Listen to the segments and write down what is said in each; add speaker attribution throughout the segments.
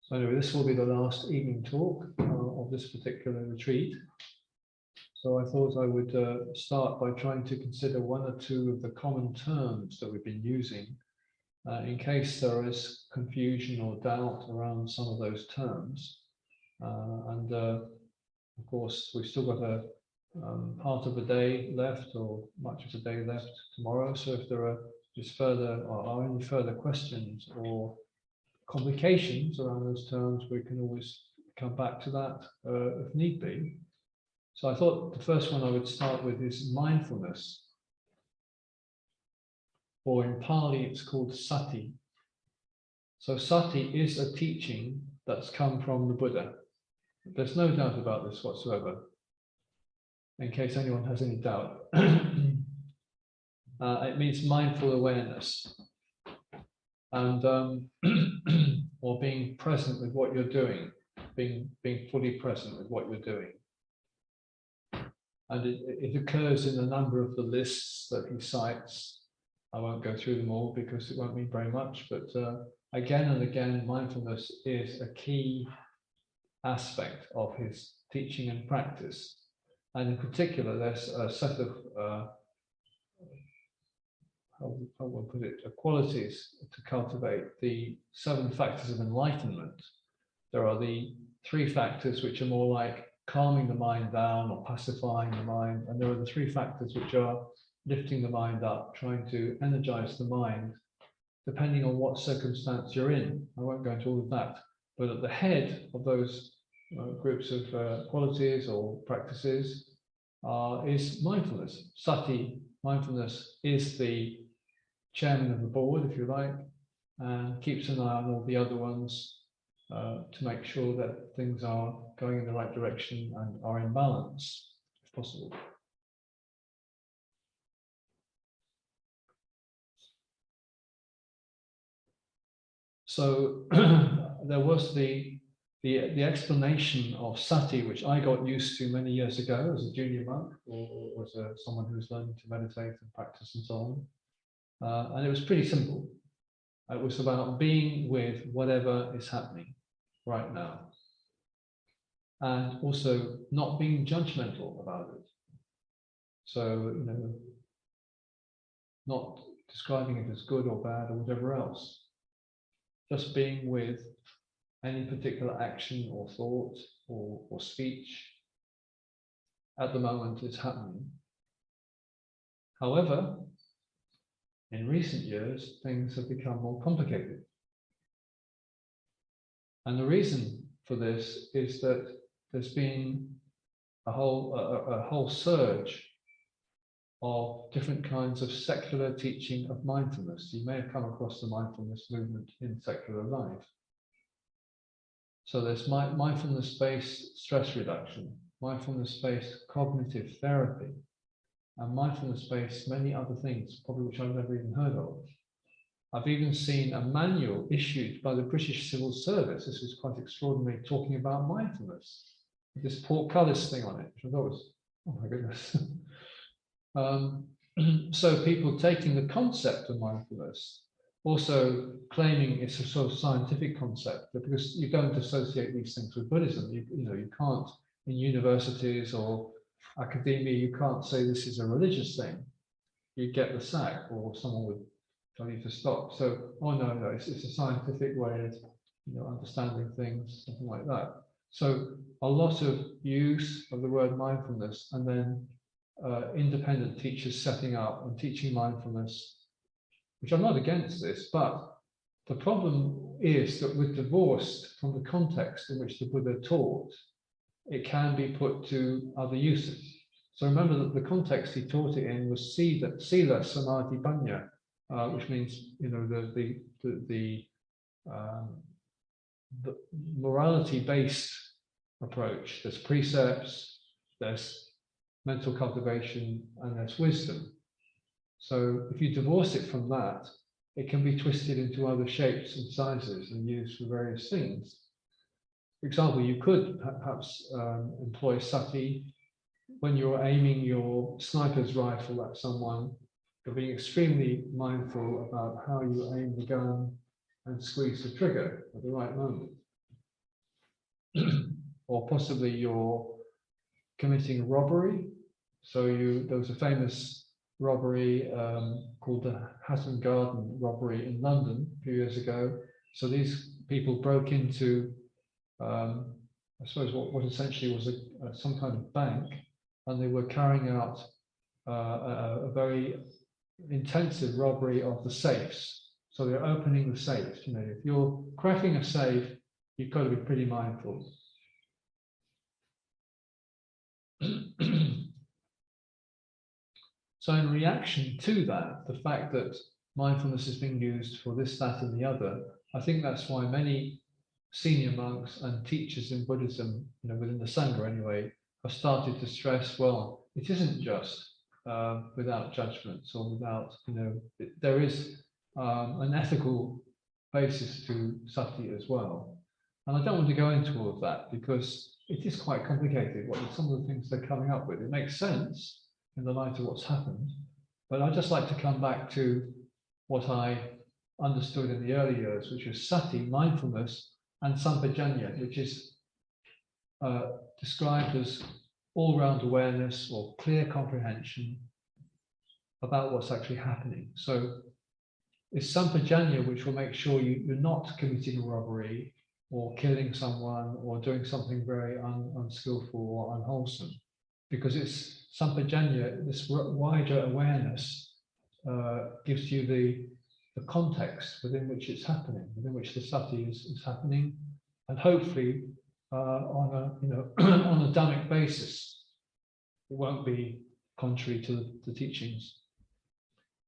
Speaker 1: So anyway, this will be the last evening talk of this particular retreat. So I thought I would start by trying to consider one or two of the common terms that we've been using, in case there is confusion or doubt around some of those terms. Of course, we've still got a part of the day left, or much of the day left tomorrow. So if there are just further or are any further questions or complications around those terms, we can always come back to that if need be. So I thought the first one I would start with is mindfulness, or in Pali it's called Sati. So Sati is a teaching that's come from the Buddha. There's no doubt about this whatsoever, in case anyone has any doubt. It means mindful awareness, and or being present with what you're doing, being fully present with what you're doing. And it occurs in a number of the lists that he cites. I won't go through them all because it won't mean very much, but again and again, mindfulness is a key aspect of his teaching and practice. And in particular, there's a set of how will I put it, qualities to cultivate the 7 factors of enlightenment. There are the 3 factors which are more like calming the mind down or pacifying the mind, and there are the 3 factors which are lifting the mind up, trying to energize the mind, depending on what circumstance you're in. I won't go into all of that, but at the head of those groups of qualities or practices is mindfulness. Sati, mindfulness, is the chairman of the board, if you like, and keeps an eye on all the other ones to make sure that things are going in the right direction and are in balance, if possible. So there was the explanation of Sati, which I got used to many years ago as a junior monk, or as someone who was learning to meditate and practice and so on. And it was pretty simple. It was about being with whatever is happening right now, and also not being judgmental about it. So, not describing it as good or bad or whatever else. Just being with any particular action or thought or speech at the moment is happening. However, in recent years, things have become more complicated. And the reason for this is that there's been a whole surge of different kinds of secular teaching of mindfulness. You may have come across the mindfulness movement in secular life. So there's mindfulness-based stress reduction, mindfulness-based cognitive therapy, and mindfulness-based many other things, probably which I've never even heard of. I've even seen a manual issued by the British Civil Service. This is quite extraordinary, talking about mindfulness. This portcullis thing on it, which I thought was, oh my goodness. So people taking the concept of mindfulness, also claiming it's a sort of scientific concept, because you don't associate these things with Buddhism. You can't, in universities or academia, you can't say this is a religious thing. You'd get the sack, or someone would tell you to stop. So, oh no, it's a scientific way of understanding things, something like that. So a lot of use of the word mindfulness, and then independent teachers setting up and teaching mindfulness, which I'm not against this, but the problem is that we're divorced from the context in which the Buddha taught. It can be put to other uses. So remember that the context he taught it in was Sila Samadhi Panya, which means the morality-based approach. There's precepts, there's mental cultivation, and there's wisdom. So if you divorce it from that, it can be twisted into other shapes and sizes and used for various things. For example, you could perhaps employ Sati when you're aiming your sniper's rifle at someone. You're being extremely mindful about how you aim the gun and squeeze the trigger at the right moment. or possibly you're committing robbery. So there was a famous robbery called the Hatton Garden robbery in London a few years ago. So these people broke into, I suppose, what essentially was some kind of bank, and they were carrying out a very intensive robbery of the safes. So they're opening the safes. You know, if you're cracking a safe, you've got to be pretty mindful. So in reaction to that, the fact that mindfulness is being used for this, that, and the other, I think that's why many senior monks and teachers in Buddhism, you know, within the Sangha anyway, have started to stress, well, it isn't just without judgments or without, you know, there is an ethical basis to Sati as well. And I don't want to go into all of that because it is quite complicated, what some of the things they're coming up with. It makes sense in the light of what's happened, but I'd just like to come back to what I understood in the early years, which is Sati, mindfulness, and Sampajanya, which is described as all-round awareness or clear comprehension about what's actually happening. So it's Sampajanya which will make sure you're not committing a robbery or killing someone or doing something very unskillful or unwholesome, because it's Sampajanya, this wider awareness gives you the context within which it's happening, within which the Sati is happening, and hopefully on a on a Dhammic basis. It won't be contrary to the teachings.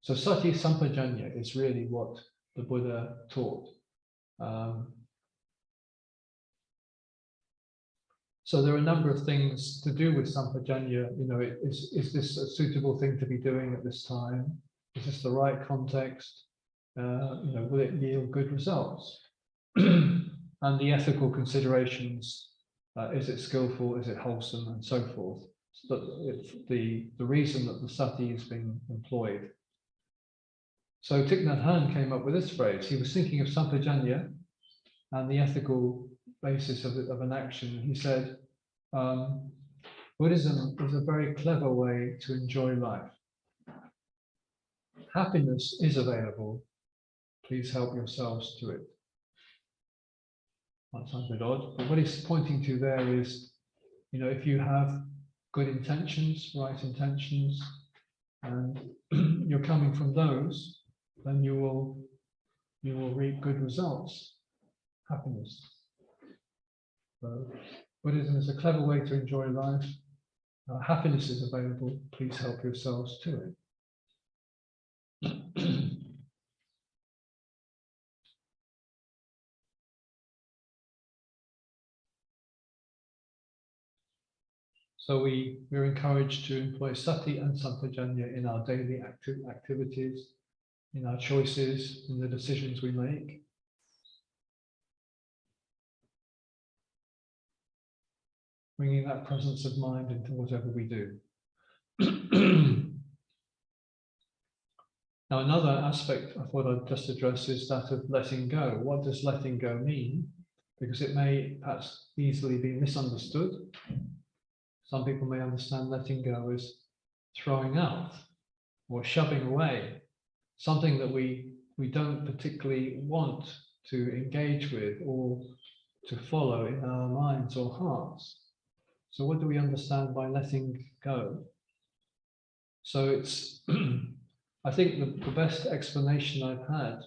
Speaker 1: So Sati Sampajanya is really what the Buddha taught. So there are a number of things to do with Sampajanya. You know, is this a suitable thing to be doing at this time? Is this the right context? You know, will it yield good results? And the ethical considerations, is it skillful, is it wholesome, and so forth. But the reason that the Sati is being employed. So Thich Nhat Hanh came up with this phrase. He was thinking of Sampajanya and the ethical basis of an action. He said, Buddhism is a very clever way to enjoy life. Happiness is available. Please help yourselves to it. That sounds a bit odd, but what he's pointing to there is, you know, if you have good intentions, right intentions, and you're coming from those, then you will reap good results, happiness. So Buddhism is a clever way to enjoy life. Happiness is available. Please help yourselves to it. So we're encouraged to employ Sati and Sampajanya in our daily activities, in our choices, in the decisions we make. Bringing that presence of mind into whatever we do. Now, another aspect I thought I'd just address is that of letting go. What does letting go mean? Because it may perhaps easily be misunderstood. Some people may understand letting go as throwing out or shoving away, something that we don't particularly want to engage with or to follow in our minds or hearts. So what do we understand by letting go? So it's, I think the best explanation I've had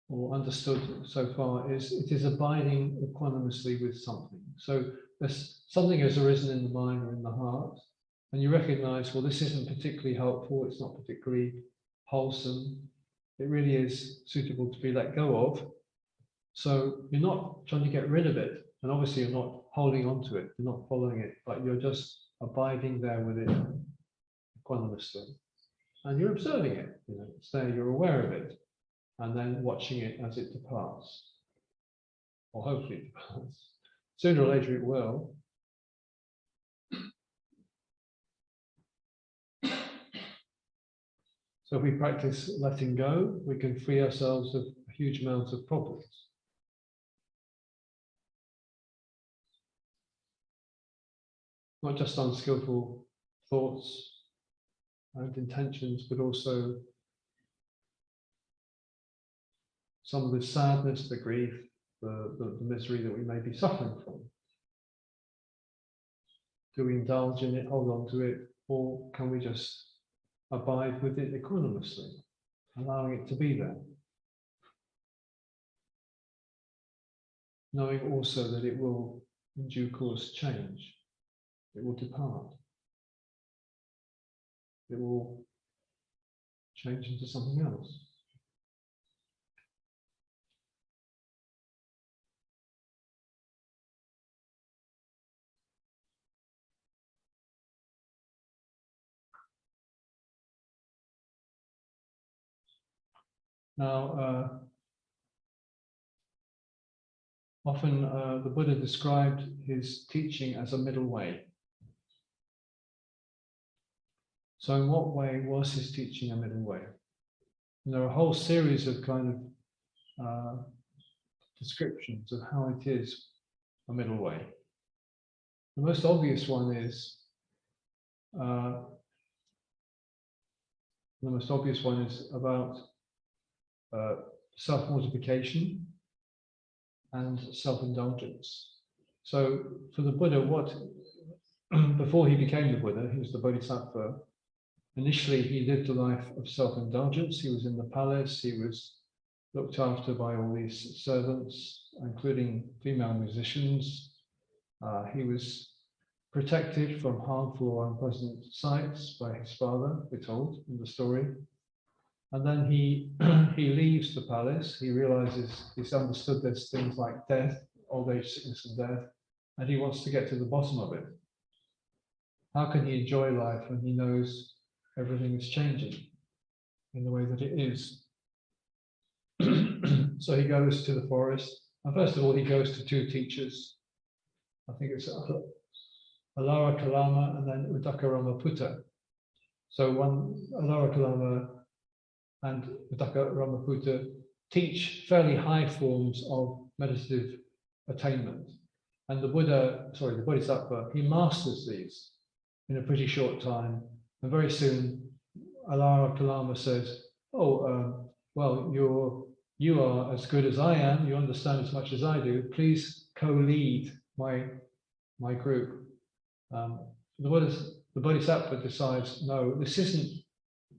Speaker 1: or understood so far is it is abiding equanimously with something. So something has arisen in the mind or in the heart, and you recognize, well, this isn't particularly helpful, it's not particularly wholesome, it really is suitable to be let go of. So you're not trying to get rid of it, and obviously you're not holding on to it, you're not following it, but you're just abiding there with it equanimously. And you're observing it, you know, it's there, you're aware of it, and then watching it as it departs. Or hopefully it departs. Sooner or later it will. So if we practice letting go, we can free ourselves of a huge amount of problems. not just unskillful thoughts and intentions, but also some of the sadness, the grief, the misery that we may be suffering from. Do we indulge in it, hold on to it, or can we just abide with it equanimously, allowing it to be there? Knowing also that it will, in due course, change. It will depart. It will change into something else. Now, often the Buddha described his teaching as a middle way. So in what way was his teaching a middle way? And there are a whole series of kind of descriptions of how it is a middle way. The most obvious one is about self-mortification and self-indulgence. So for the Buddha, before he became the Buddha, he was the Bodhisattva. Initially, he lived a life of self-indulgence. He was in the palace. He was looked after by all these servants, including female musicians. He was protected from harmful or unpleasant sights by his father, we're told in the story. And then he leaves the palace. He realizes he's understood there's things like death, old age, sickness, and death, and he wants to get to the bottom of it. How can he enjoy life when he knows everything is changing in the way that it is? So he goes to the forest, and first of all, he goes to two teachers. I think it's Alara Kalama and then Uddaka Ramaputta. So Alara Kalama and Uddaka Ramaputta teach fairly high forms of meditative attainment. And the Bodhisattva, he masters these in a pretty short time. And very soon, Alara Kalama says, well, you are as good as I am, you understand as much as I do, please co-lead my group. The Bodhisattva decides, no, this isn't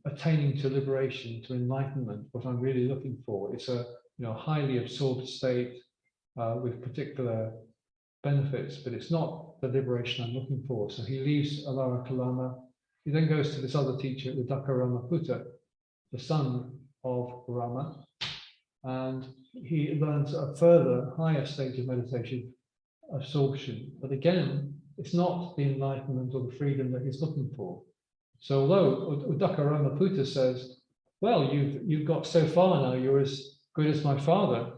Speaker 1: attaining to liberation, to enlightenment, what I'm really looking for. It's a highly absorbed state with particular benefits, but it's not the liberation I'm looking for. So he leaves Alara Kalama. He then goes to this other teacher, Uddaka Ramaputta, the son of Rama, and he learns a further higher stage of meditation, absorption. But again, it's not the enlightenment or the freedom that he's looking for. So although Uddaka Ramaputta says, well, you've got so far now, you're as good as my father,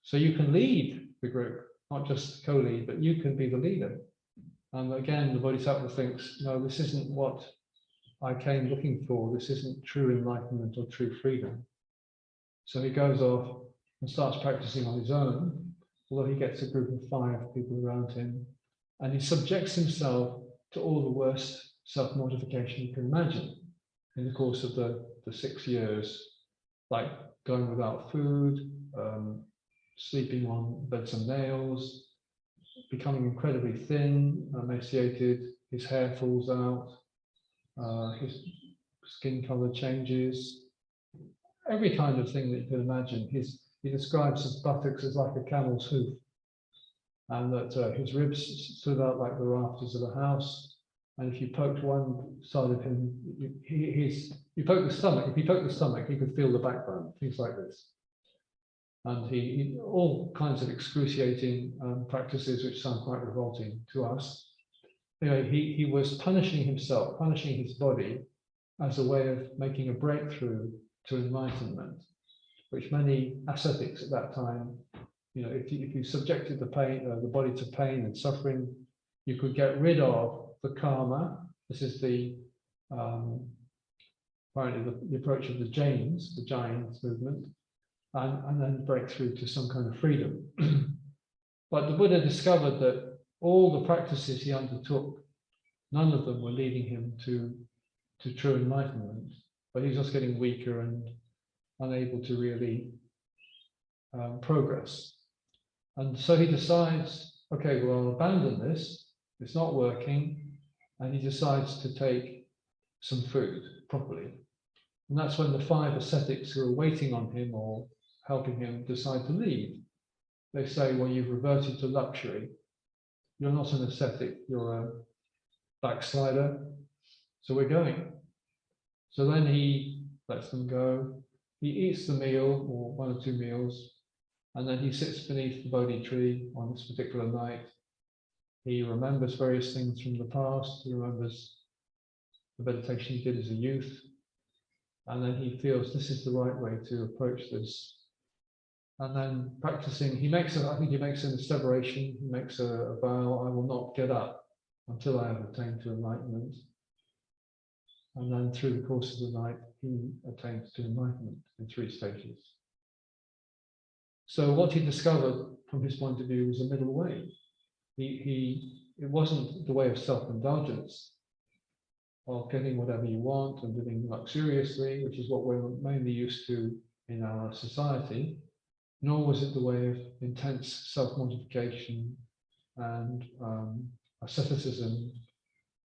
Speaker 1: so you can lead the group, not just co-lead, but you can be the leader. And again, the Bodhisattva thinks, no, this isn't what I came looking for. This isn't true enlightenment or true freedom. So he goes off and starts practicing on his own, although he gets a group of 5 people around him, and he subjects himself to all the worst self-mortification you can imagine in the course of the 6 years, like going without food, sleeping on beds and nails, becoming incredibly thin, emaciated, his hair falls out, his skin color changes, every kind of thing that you can imagine. He describes his buttocks as like a camel's hoof, and that his ribs stood out like the rafters of a house. And if you poked one side of him, you poke the stomach. If you poke the stomach, he could feel the backbone, things like this. And he all kinds of excruciating practices which sound quite revolting to us. Anyway, he was punishing himself, punishing his body as a way of making a breakthrough to enlightenment, which many ascetics at that time, if you subjected the body to pain and suffering, you could get rid of the karma. This is apparently the approach of the Jains, the Jains movement, and then break through to some kind of freedom. But the Buddha discovered that all the practices he undertook none of them were leading him to true enlightenment, but he was just getting weaker and unable to really progress. And so he decides, okay, well, I'll abandon this, it's not working, and he decides to take some food properly. And that's when the 5 ascetics who are waiting on him or helping him decide to leave. They say, well, you've reverted to luxury. You're not an ascetic, you're a backslider. So we're going. So then he lets them go. He eats the meal, or 1 or 2 meals, and then he sits beneath the Bodhi tree on this particular night. He remembers various things from the past. He remembers the meditation he did as a youth. And then he feels this is the right way to approach this. And then practicing, I think he makes an asseveration, he makes a vow, I will not get up until I have attained to enlightenment. And then through the course of the night, he attains to enlightenment in 3 stages. So what he discovered from his point of view was a middle way. It wasn't the way of self-indulgence, of getting whatever you want and living luxuriously, which is what we're mainly used to in our society, nor was it the way of intense self-mortification and asceticism,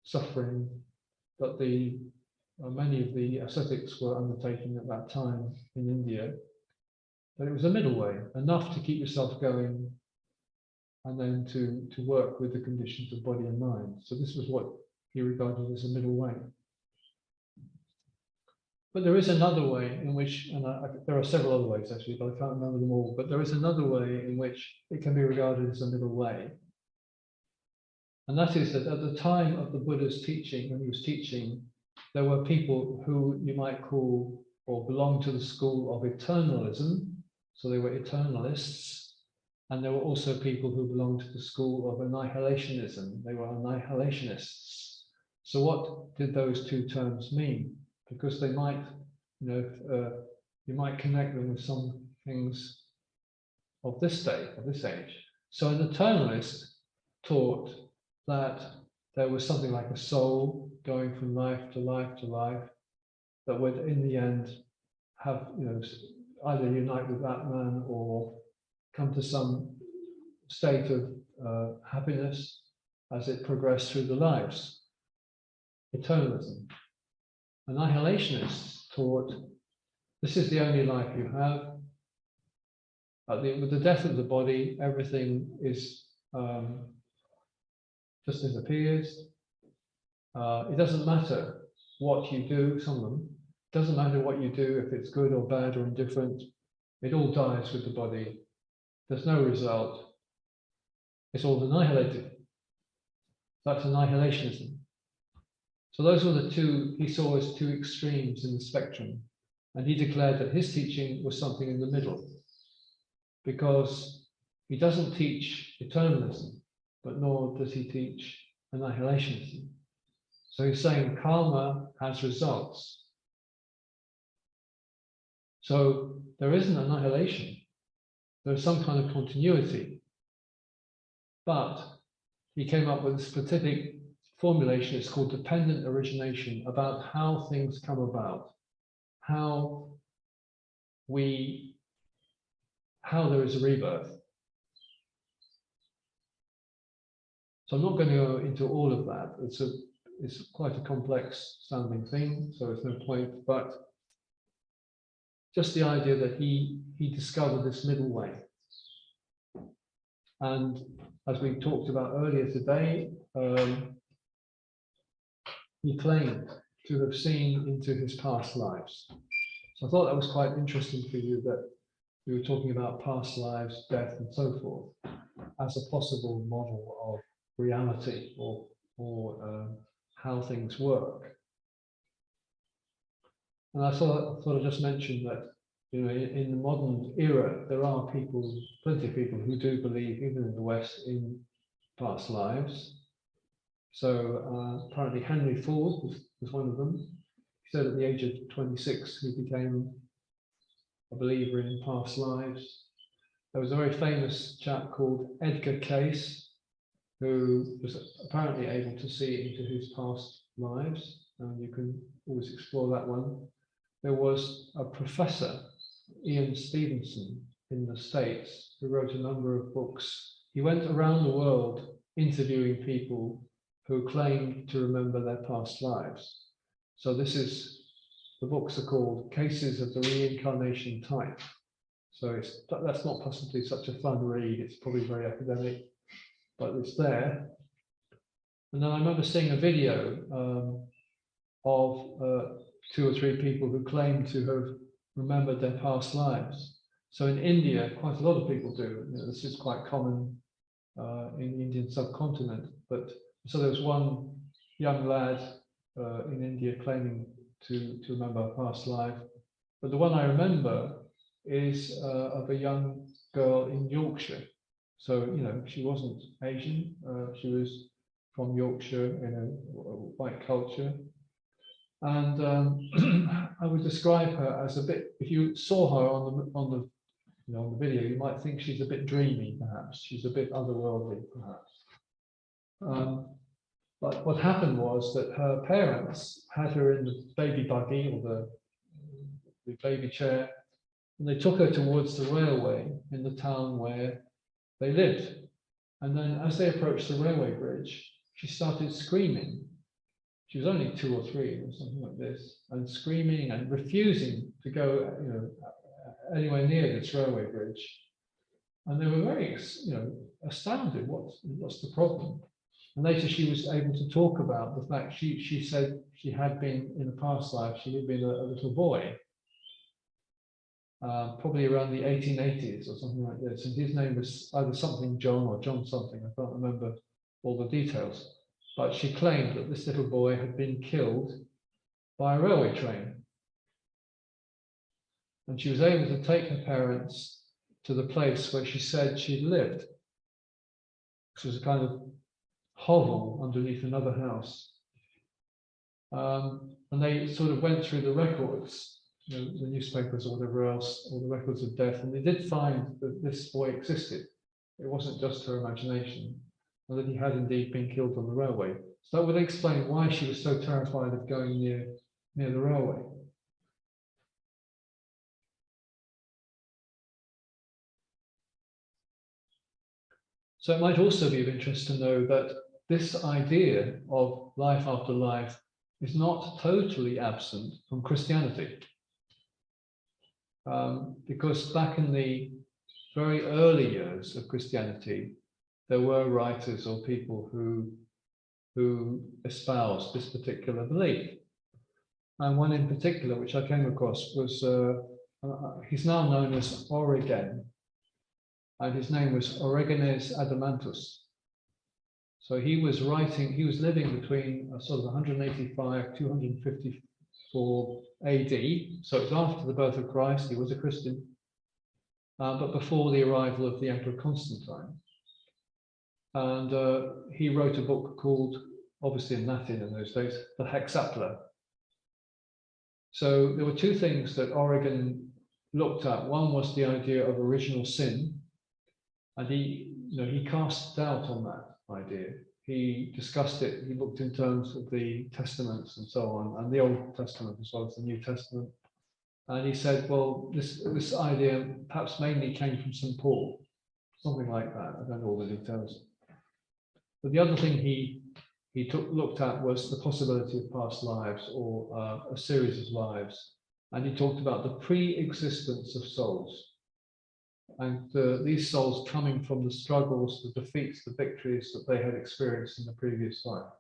Speaker 1: suffering, that many of the ascetics were undertaking at that time in India. But it was a middle way, enough to keep yourself going and then to work with the conditions of body and mind. So this was what he regarded as a middle way. But there is another way in which, and there are several other ways actually, but I can't remember them all, but there is another way in which it can be regarded as a middle way. And that is that at the time of the Buddha's teaching, when he was teaching, there were people who you might call or belong to the school of eternalism. So they were eternalists. And there were also people who belonged to the school of annihilationism. They were annihilationists. So what did those 2 terms mean? Because they might, you might connect them with some things of this day, of this age. So an eternalist taught that there was something like a soul going from life to life to life that would, in the end, have, either unite with that man or come to some state of happiness as it progressed through the lives. Eternalism. Annihilationists taught this is the only life you have. With the death of the body, everything is just disappears. It doesn't matter what you do, some of them. It doesn't matter what you do, if it's good or bad or indifferent. It all dies with the body. There's no result. It's all annihilated. That's annihilationism. So those were the 2 he saw as 2 extremes in the spectrum. And he declared that his teaching was something in the middle, because he doesn't teach eternalism, but nor does he teach annihilationism. So he's saying karma has results. So there isn't annihilation. There's some kind of continuity. But he came up with a specific formulation, it's called dependent origination, about how things come about, how there is a rebirth. So I'm not going to go into all of that. It's quite a complex sounding thing, so there's no point, but just the idea that he discovered this middle way. And as we talked about earlier today, he claimed to have seen into his past lives. So I thought that was quite interesting for you, that we were talking about past lives, death, and so forth, as a possible model of reality or how things work. And I thought I'd just mention that, in the modern era, there are plenty of people who do believe, even in the West, in past lives. So apparently Henry Ford was one of them. He said at the age of 26, he became a believer in past lives. There was a very famous chap called Edgar Cayce, who was apparently able to see into his past lives, and you can always explore that one. There was a professor, Ian Stevenson, in the States, who wrote a number of books. He went around the world interviewing people who claimed to remember their past lives. So the books are called Cases of the Reincarnation Type. So that's not possibly such a fun read. It's probably very academic, but it's there. And then I remember seeing a video of 2 or 3 people who claim to have remembered their past lives. So in India, quite a lot of people do. This is quite common in the Indian subcontinent. But so there was one young lad in India claiming to remember a past life. But the one I remember is of a young girl in Yorkshire. So, she wasn't Asian. She was from Yorkshire in a white culture. And I would describe her as a bit, if you saw her on the video, you might think she's a bit dreamy, perhaps. She's a bit otherworldly, perhaps. But what happened was that her parents had her in the baby buggy or the baby chair, and they took her towards the railway in the town where they lived. And then as they approached the railway bridge, she started screaming. She was only 2 or 3 or something like this, and screaming and refusing to go, anywhere near this railway bridge. And they were very, astounded. What's the problem? And later she was able to talk about the fact she said she had been in a past life. She had been a little boy, probably around the 1880s or something like this. And his name was either something John or John something. I can't remember all the details. But she claimed that this little boy had been killed by a railway train. And she was able to take her parents to the place where she said she'd lived, which was a kind of hovel underneath another house. And they sort of went through the records, the newspapers or whatever else, all the records of death, and they did find that this boy existed. It wasn't just her imagination, and that he had indeed been killed on the railway. So that would explain why she was so terrified of going near the railway. So it might also be of interest to know that this idea of life after life is not totally absent from Christianity. Because back in the very early years of Christianity, there were writers or people who espoused this particular belief. And one in particular, which I came across, was, he's now known as Origen, and his name was Origenes Adamantus. So he was living between sort of 185, 254 AD. So it's after the birth of Christ. He was a Christian, but before the arrival of the Emperor Constantine. And he wrote a book called, obviously in Latin in those days, the Hexapla. So there were 2 things that Origen looked at. One was the idea of original sin, and he cast doubt on that idea. He discussed it. He looked in terms of the Testaments and so on, and the Old Testament as well as the New Testament. And he said, well, this idea perhaps mainly came from St. Paul, something like that. I don't know all the details. But the other thing he looked at was the possibility of past lives or a series of lives. And he talked about the pre-existence of souls. And these souls coming from the struggles, the defeats, the victories that they had experienced in the previous life.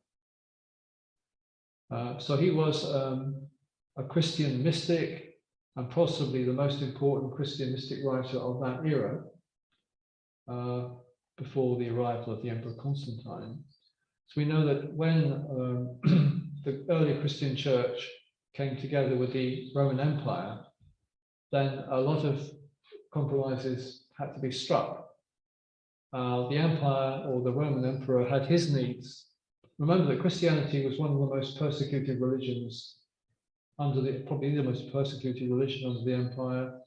Speaker 1: So he was a Christian mystic, and possibly the most important Christian mystic writer of that era, before the arrival of the Emperor Constantine. So we know that when the early Christian church came together with the Roman Empire, then a lot of compromises had to be struck. The empire, or the Roman emperor, had his needs. Remember that Christianity was one of the most persecuted religions probably the most persecuted religion under the empire.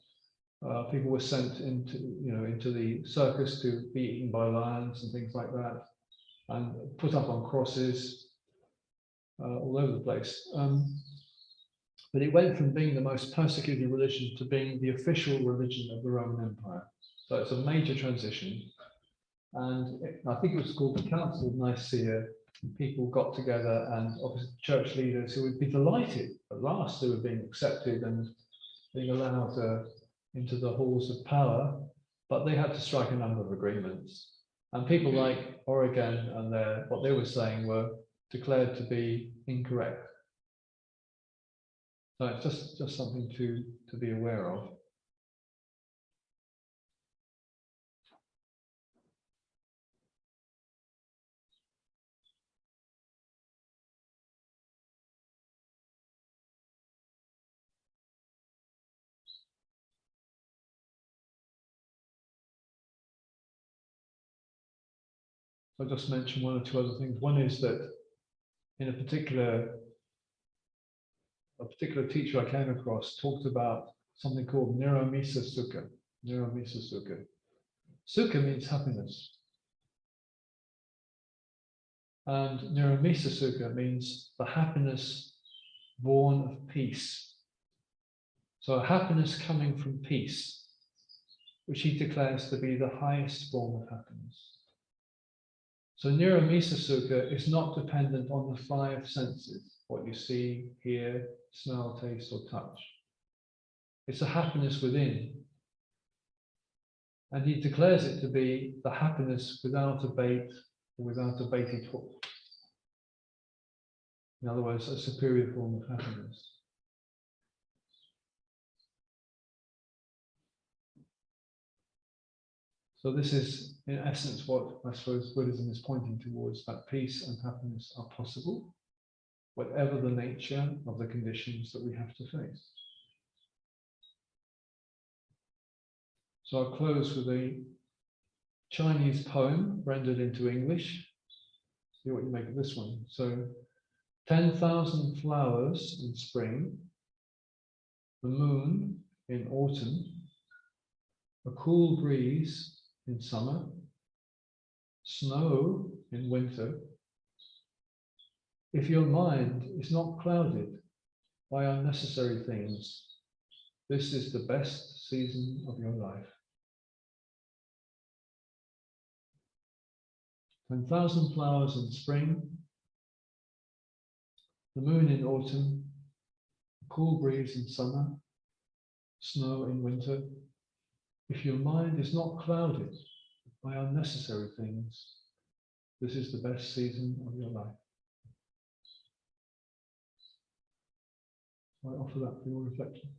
Speaker 1: People were sent into the circus to be eaten by lions and things like that. and put up on crosses all over the place. But it went from being the most persecuted religion to being the official religion of the Roman Empire. So it's a major transition. And I think it was called the Council of Nicaea. People got together, and obviously church leaders who would be delighted at last they were being accepted and being allowed into the halls of power, but they had to strike a number of agreements. And people like Origen and what they were saying were declared to be incorrect. So it's just something to be aware of. I'll just mention one or two other things. One is that in a particular teacher I came across talked about something called Niramisa Sukha. Niramisa Sukha. Sukha means happiness. And Niramisa Sukha means the happiness born of peace. So happiness coming from peace, which he declares to be the highest form of happiness. So Niramisa Sukha is not dependent on the five senses, what you see, hear, smell, taste, or touch. It's a happiness within. And he declares it to be the happiness without a bait or without a baited hook. In other words, a superior form of happiness. So this is, in essence, what I suppose Buddhism is pointing towards, that peace and happiness are possible, whatever the nature of the conditions that we have to face. So I'll close with a Chinese poem rendered into English. See what you make of this one. So, 10,000 flowers in spring, the moon in autumn, a cool breeze in summer, snow in winter. If your mind is not clouded by unnecessary things, this is the best season of your life. 10,000 flowers in spring, the moon in autumn, a cool breeze in summer, snow in winter. If your mind is not clouded by unnecessary things, this is the best season of your life. I offer that for your reflection.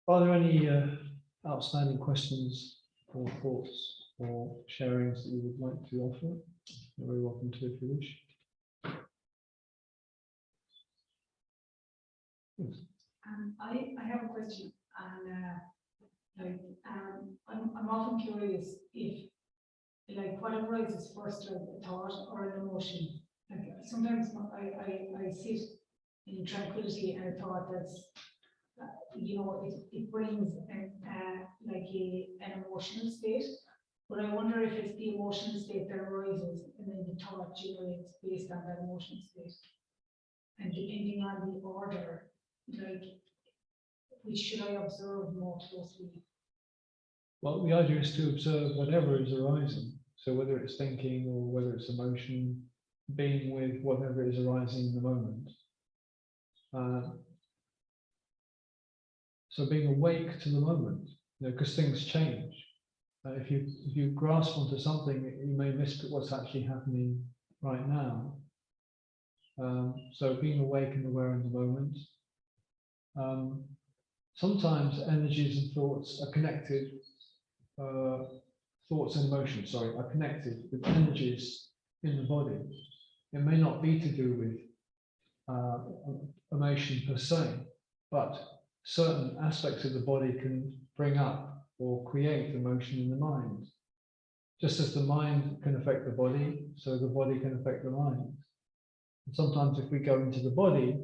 Speaker 1: Are there any outstanding questions or thoughts or sharings that you would like to offer? You're very welcome to if you wish. Yes.
Speaker 2: I have a question, and I'm often curious if, like, what arises first, like a thought or an emotion. Like sometimes I sit in tranquility and a thought that's, it brings an emotional state. But I wonder if it's the emotional state that arises and then the thought generates based on that emotional state. And depending on the order, like, which should I observe more closely?
Speaker 1: Well, the idea is to observe whatever is arising. So whether it's thinking or whether it's emotion, being with whatever is arising in the moment. So being awake to the moment, because things change. If you grasp onto something, you may miss what's actually happening right now. So being awake and aware in the moment. Sometimes energies and thoughts are connected. Thoughts and emotions, are connected with energies in the body. It may not be to do with emotion per se, but certain aspects of the body can bring up or create emotion in the mind. Just as the mind can affect the body, so the body can affect the mind. And sometimes if we go into the body,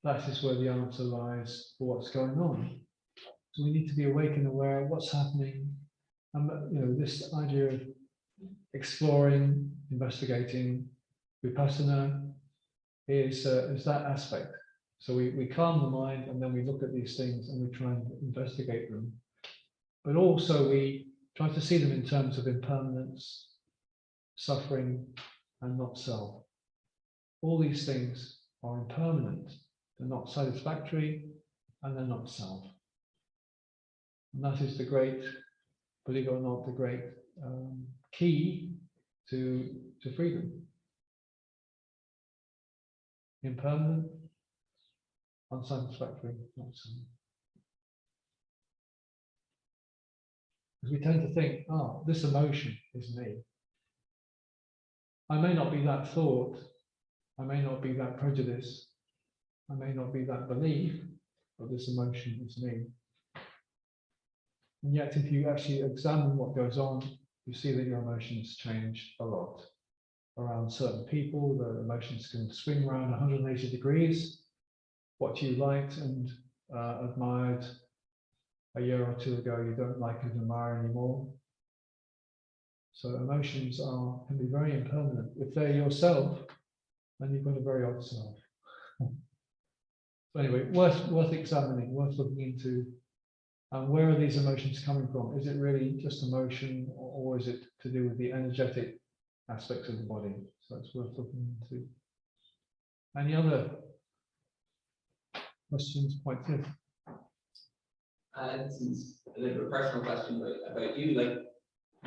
Speaker 1: that is where the answer lies for what's going on. So we need to be awake and aware of what's happening. And this idea of exploring, investigating, vipassana is that aspect. So we calm the mind and then we look at these things and we try and investigate them. But also we try to see them in terms of impermanence, suffering, and not self. All these things are impermanent. They're not satisfactory and they're not self. And that is the great, believe it or not, the great key to freedom. Impermanent, unsatisfactory, not self. Because we tend to think, oh, this emotion is me. I may not be that thought, I may not be that prejudice, I may not be that belief, but this emotion is me. And yet, if you actually examine what goes on, you see that your emotions change a lot. Around certain people, the emotions can swing around 180 degrees. What you liked and admired a year or two ago, you don't like and admire anymore. So emotions can be very impermanent. If they're yourself, then you've got a very odd self. So anyway, worth examining, worth looking into. And where are these emotions coming from? Is it really just emotion, or is it to do with the energetic aspects of the body? So it's worth looking into. Any other questions, points? Yes.
Speaker 3: This is a little bit of a personal question about you. Like,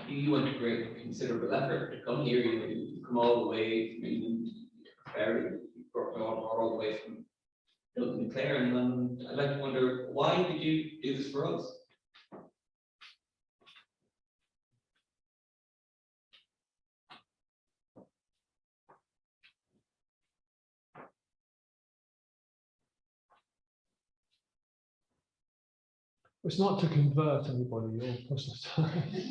Speaker 3: you went to great considerable effort to come here. You come all the way from England, you brought all the way from Clare, and I'd like to wonder, why did you do this for us?
Speaker 1: It's not to convert anybody or proselytize.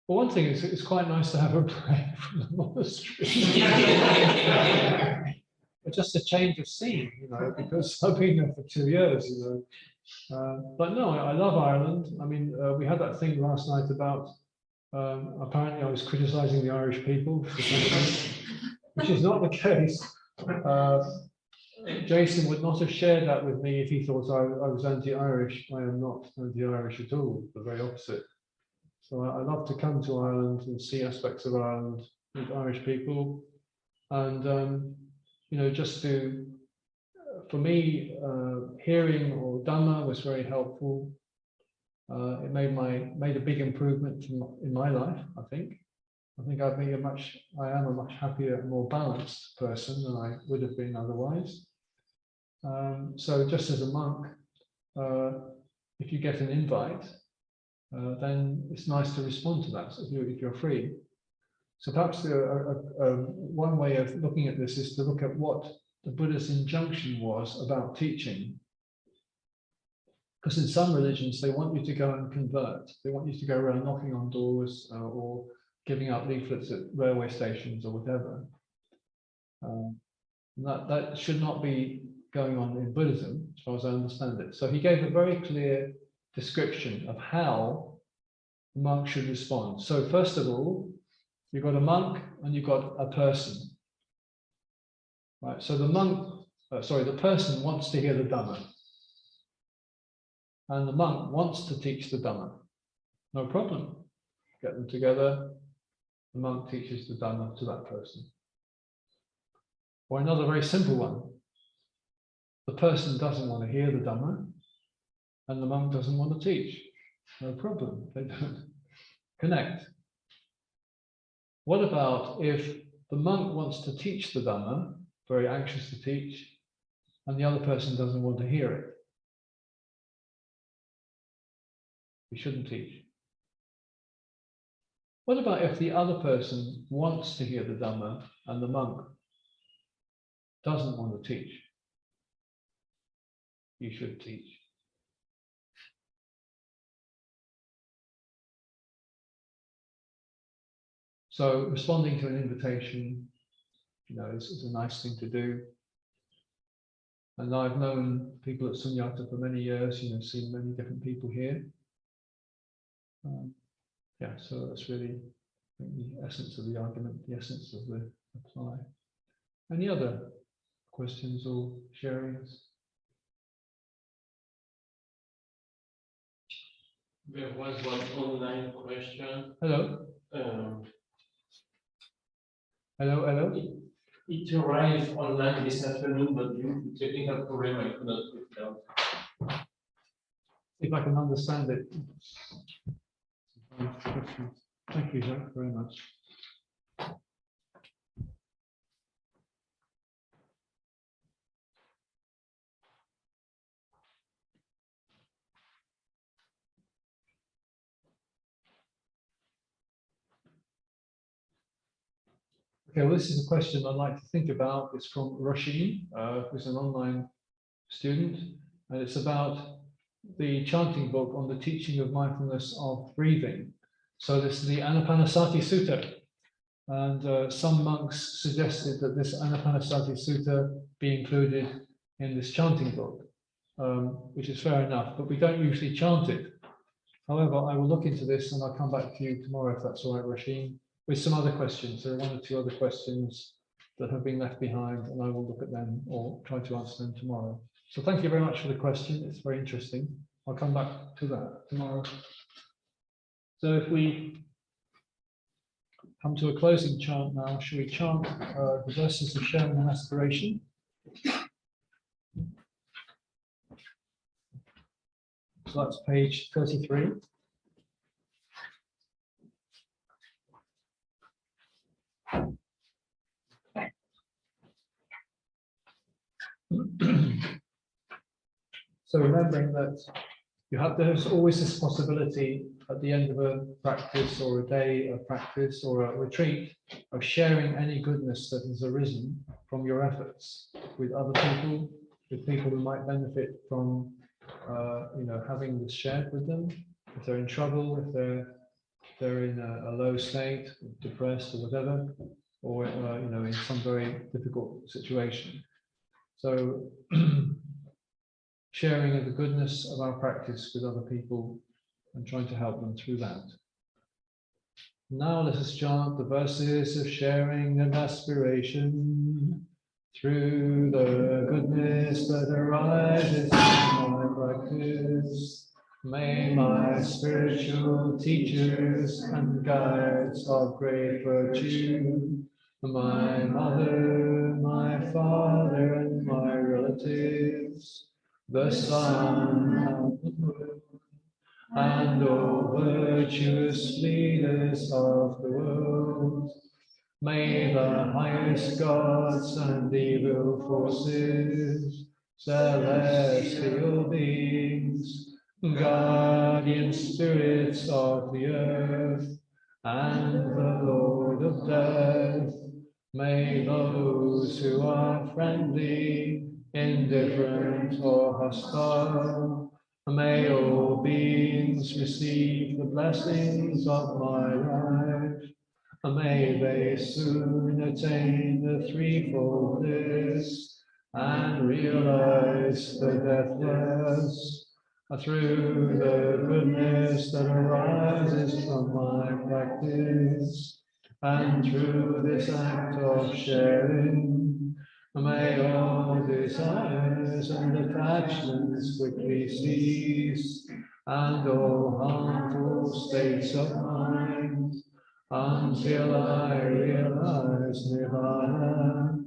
Speaker 1: Well, one thing is, it's quite nice to have a break from the monastery. But just a change of scene, because I've been there for 2 years, But no, I love Ireland. I mean, we had that thing last night about, apparently I was criticizing the Irish people, which is not the case. Jason would not have shared that with me if he thought I was anti-Irish. I am not anti-Irish at all, the very opposite. So I love to come to Ireland and see aspects of Ireland with Irish people. And, just for me, hearing or Dhamma was very helpful. It made a big improvement in my life, I think. I think I am a much happier and more balanced person than I would have been otherwise. So just as a monk, if you get an invite, then it's nice to respond to that if you're free. So perhaps one way of looking at this is to look at what the Buddha's injunction was about teaching. Because in some religions, they want you to go and convert. They want you to go around knocking on doors or giving out leaflets at railway stations or whatever. That should not be going on in Buddhism, as far as I understand it. So he gave a very clear description of how the monk should respond. So first of all, you've got a monk and you've got a person. Right, so the person wants to hear the Dhamma. And the monk wants to teach the Dhamma. No problem. Get them together. The monk teaches the Dhamma to that person. Or another very simple one. The person doesn't want to hear the Dhamma, and the monk doesn't want to teach. No problem. They don't connect. What about if the monk wants to teach the Dhamma, very anxious to teach, and the other person doesn't want to hear it? He shouldn't teach. What about if the other person wants to hear the Dhamma and the monk doesn't want to teach? You should teach. So responding to an invitation, is a nice thing to do. And I've known people at Sunyata for many years, seen many different people here. Yeah, so that's really, I think, the essence of the argument, the essence of the reply. Any other questions or sharings?
Speaker 4: There was one online question.
Speaker 1: Hello,
Speaker 4: Um,
Speaker 1: hello.
Speaker 4: it arrived online this afternoon, but due to technical problem, I could not put it down.
Speaker 1: If I can understand it. Thank you, Jacques, very much. Okay, well, this is a question I'd like to think about. It's from Roshi, who's an online student, and it's about the chanting book on the teaching of mindfulness of breathing. So this is the Anapanasati Sutra, and some monks suggested that this Anapanasati Sutra be included in this chanting book, which is fair enough, but we don't usually chant it. However, I will look into this and I'll come back to you tomorrow if that's all right, Rasheen, with some other questions. There are one or two other questions that have been left behind, and I will look at them or try to answer them tomorrow. So thank you very much for the question. It's very interesting. I'll come back to that tomorrow. So if we come to a closing chant now, shall we chant the verses of sharing and aspiration? So that's page 33. So remembering that there's always this possibility at the end of a practice or a day of practice or a retreat of sharing any goodness that has arisen from your efforts with other people, with people who might benefit from having this shared with them. If they're in trouble, if they're in a low state, depressed or whatever, or in some very difficult situation. So sharing of the goodness of our practice with other people and trying to help them through that. Now let us chant the verses of sharing and aspiration through the goodness that arises from my practice. May my spiritual teachers and guides of great virtue, my mother, my father, and my relatives, the sun and the moon, and all virtuous leaders of the world, may the highest gods and evil forces, celestial beings, guardian spirits of the earth, and the Lord of death, may those who are friendly, indifferent, or hostile, may all beings receive the blessings of my life. May they soon attain the threefold bliss and realize the deathless through the goodness that arises from my practice, and through this act of sharing, may all desires and attachments quickly cease, and all harmful states of mind, until I realize nirvana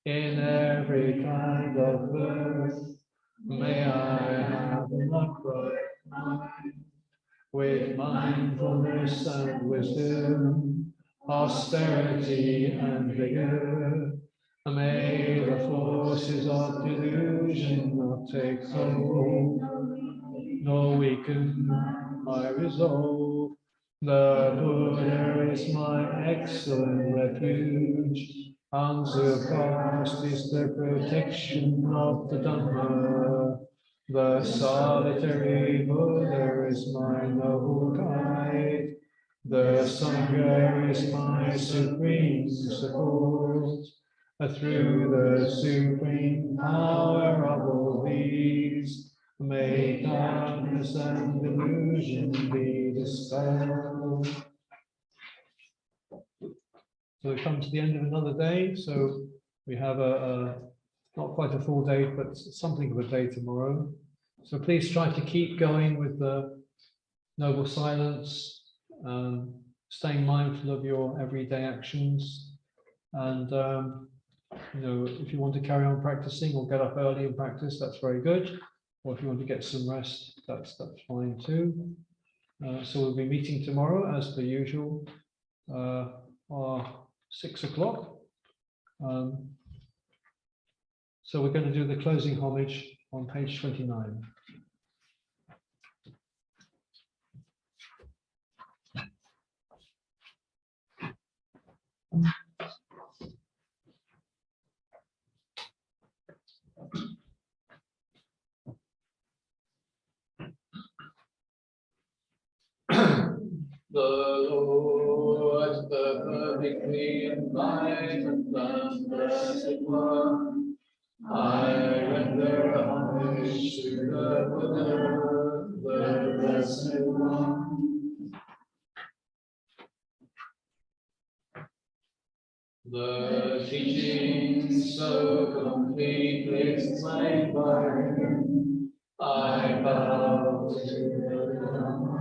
Speaker 1: in every kind of birth. May I have an upright mind with mindfulness and wisdom, austerity and vigor. May the forces of delusion not take hold, nor weaken my resolve. The Buddha is my excellent refuge. Unsurpassed is the protection of the Dhamma. The solitary Buddha is my noble guide. The Sangha is my supreme support. through the supreme power of all these, may darkness and illusion be dispelled. So we come to the end of another day. So we have not quite a full day, but something of a day tomorrow. So please try to keep going with the noble silence, staying mindful of your everyday actions. And, you know, if you want to carry on practicing or get up early and practice, that's very good. Or if you want to get some rest, that's fine too. So we'll be meeting tomorrow as per usual, 6 o'clock. So we're going to do the closing homage on page 29.
Speaker 4: The Lord, the perfectly enlightened and blessed one, I render homage to the Buddha, the blessed one. The teachings so completely explained by him, I bow to the Dhamma.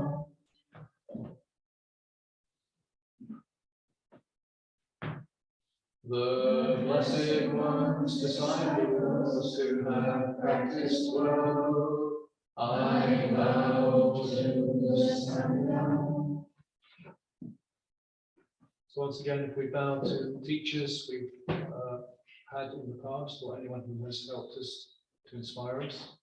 Speaker 4: The blessed one's disciples who have practiced well, I bow to the Sangha.
Speaker 1: So once again, if we bow to teachers we've had in the past, or anyone who has helped us to inspire us,